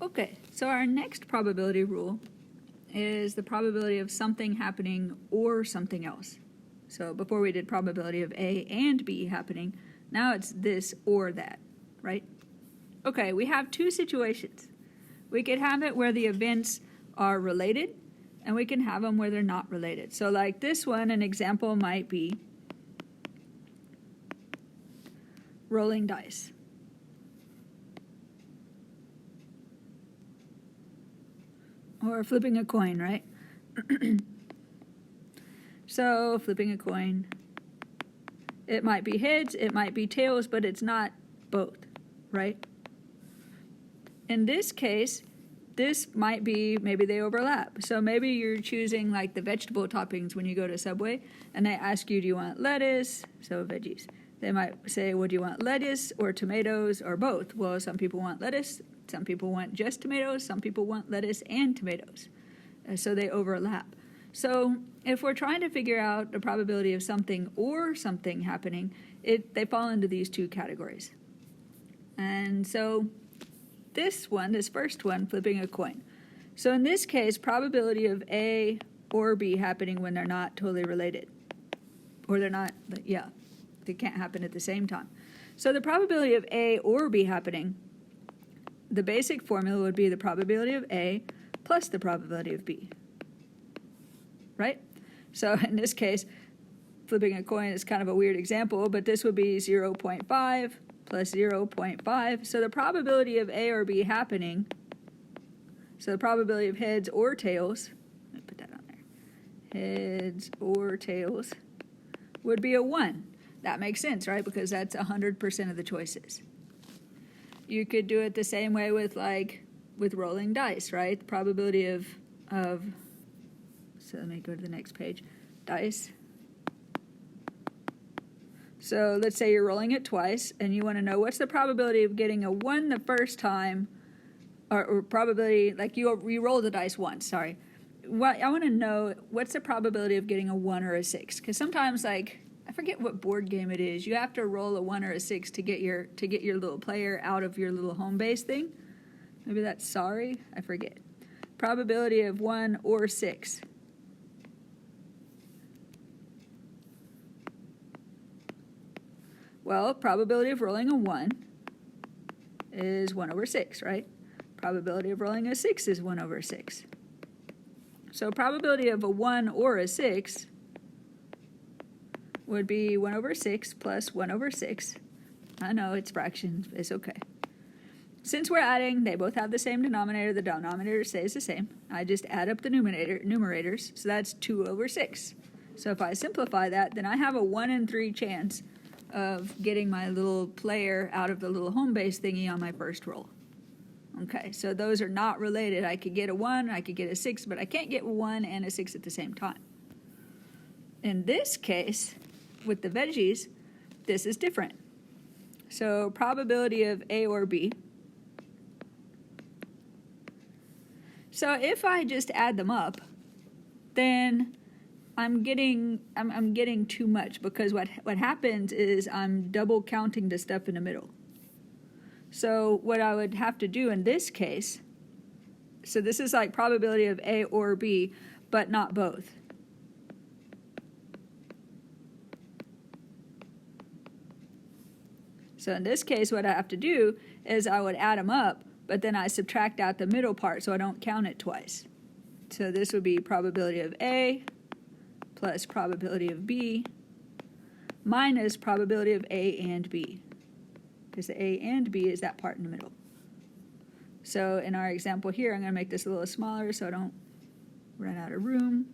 Okay, so our next probability rule is the probability of something happening or something else. So before we did probability of A and B happening, now it's this or that, right? Okay, we have two situations. We could have it where the events are related, and we can have them where they're not related. So like this one, an example might be rolling dice. Or flipping a coin, right? So flipping a coin, it might be heads, it might be tails, but it's not both, right? In this case, this might be, maybe they overlap. So maybe you're choosing like the vegetable toppings when you go to Subway, and they ask you, do you want lettuce? So veggies. They might say, well, do you want lettuce or tomatoes or both? Well, some people want lettuce, some people want just tomatoes, some people want lettuce and tomatoes. So they overlap. So if we're trying to figure out the probability of something or something happening, they fall into these two categories. And so this first one, flipping a coin. So in this case, probability of A or B happening when they're not totally related. Or they're not, they can't happen at the same time. So the probability of A or B happening, the basic formula would be the probability of A plus the probability of B. Right? So in this case, flipping a coin is kind of a weird example, but this would be 0.5 plus 0.5. So the probability of A or B happening, so the probability of heads or tails, let me put that on there, heads or tails, would be a 1. That makes sense, right? Because that's 100% of the choices. You could do it the same way with rolling dice, right? The probability of so let me go to the next page, dice. So let's say you're rolling it twice, and you want to know what's the probability of getting a 1 the first time, or probability, like you roll the dice once, sorry. I want to know what's the probability of getting a 1 or a 6, because sometimes, like, I forget what board game it is, you have to roll a 1 or a 6 to get your little player out of your little home base thing. Maybe that's sorry, I forget. Probability of 1 or 6. Well, probability of rolling a 1 is 1 over 6, right? Probability of rolling a 6 is 1 over 6. So probability of a 1 or a 6 would be 1 over 6 plus 1 over 6. I know, it's fractions, it's okay. Since we're adding, they both have the same denominator, the denominator stays the same. I just add up the numerators, so that's 2 over 6. So if I simplify that, then I have a 1 in 3 chance of getting my little player out of the little home base thingy on my first roll. Okay, so those are not related. I could get a 1, I could get a 6, but I can't get 1 and a 6 at the same time. In this case, with the veggies, this is different. So probability of A or B. So if I just add them up, then I'm getting too much, because what happens is I'm double counting the stuff in the middle. So what I would have to do in this case, so this is like probability of A or B, but not both. So in this case, what I have to do is I would add them up, but then I subtract out the middle part so I don't count it twice. So this would be probability of A plus probability of B minus probability of A and B, because the A and B is that part in the middle. So in our example here, I'm going to make this a little smaller so I don't run out of room.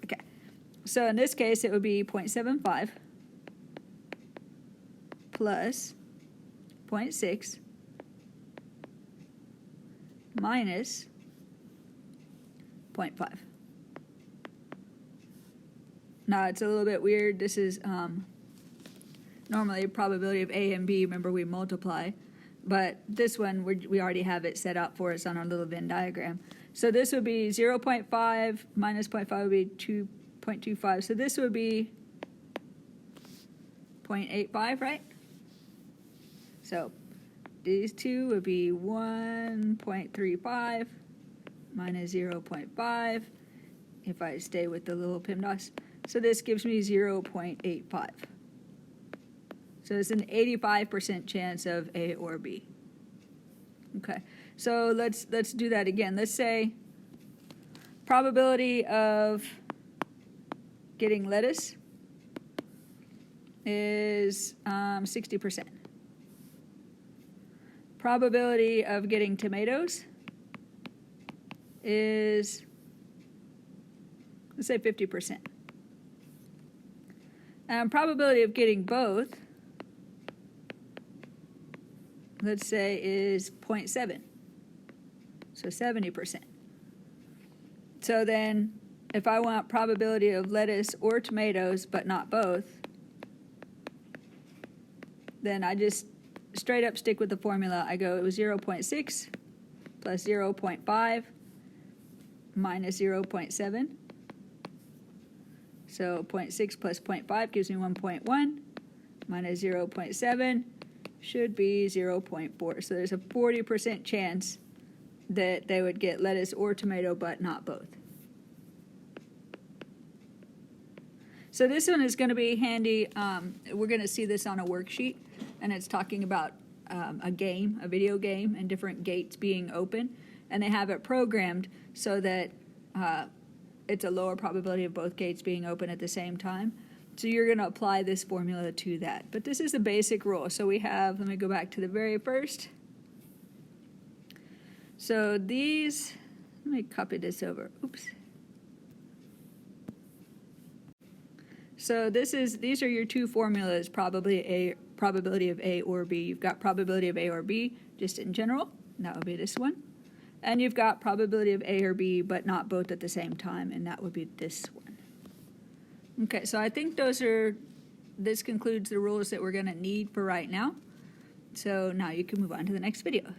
Okay, so in this case, it would be 0.75 plus 0.6 minus 0.5. Now, it's a little bit weird. This is normally probability of A and B. Remember, we multiply. But this one, we already have it set out for us on our little Venn diagram. So this would be 0.5 minus 0.5 would be 2.25. So this would be 0.85, right? So these two would be 1.35 minus 0.5 if I stay with the little PEMDAS. So this gives me 0.85. So it's an 85% chance of A or B. Okay, so let's do that again. Let's say probability of getting lettuce is 60%. Probability of getting tomatoes is, let's say 50%. Probability of getting both, let's say, is 0.7, so 70%. So then, if I want probability of lettuce or tomatoes, but not both, then I just straight up stick with the formula. I go 0.6 plus 0.5 minus 0.7. So 0.6 plus 0.5 gives me 1.1 minus 0.7 should be 0.4. So there's a 40% chance that they would get lettuce or tomato, but not both. So this one is going to be handy. We're going to see this on a worksheet, and it's talking about a video game, and different gates being open, and they have it programmed so that it's a lower probability of both gates being open at the same time. So you're going to apply this formula to that. But this is the basic rule. So we have, let me go back to the very first. So these, let me copy this over. Oops. So these are your two formulas, probability of A or B. You've got probability of A or B just in general, and that would be this one. And you've got probability of A or B, but not both at the same time, and that would be this one. Okay, so I think this concludes the rules that we're going to need for right now. So now you can move on to the next video.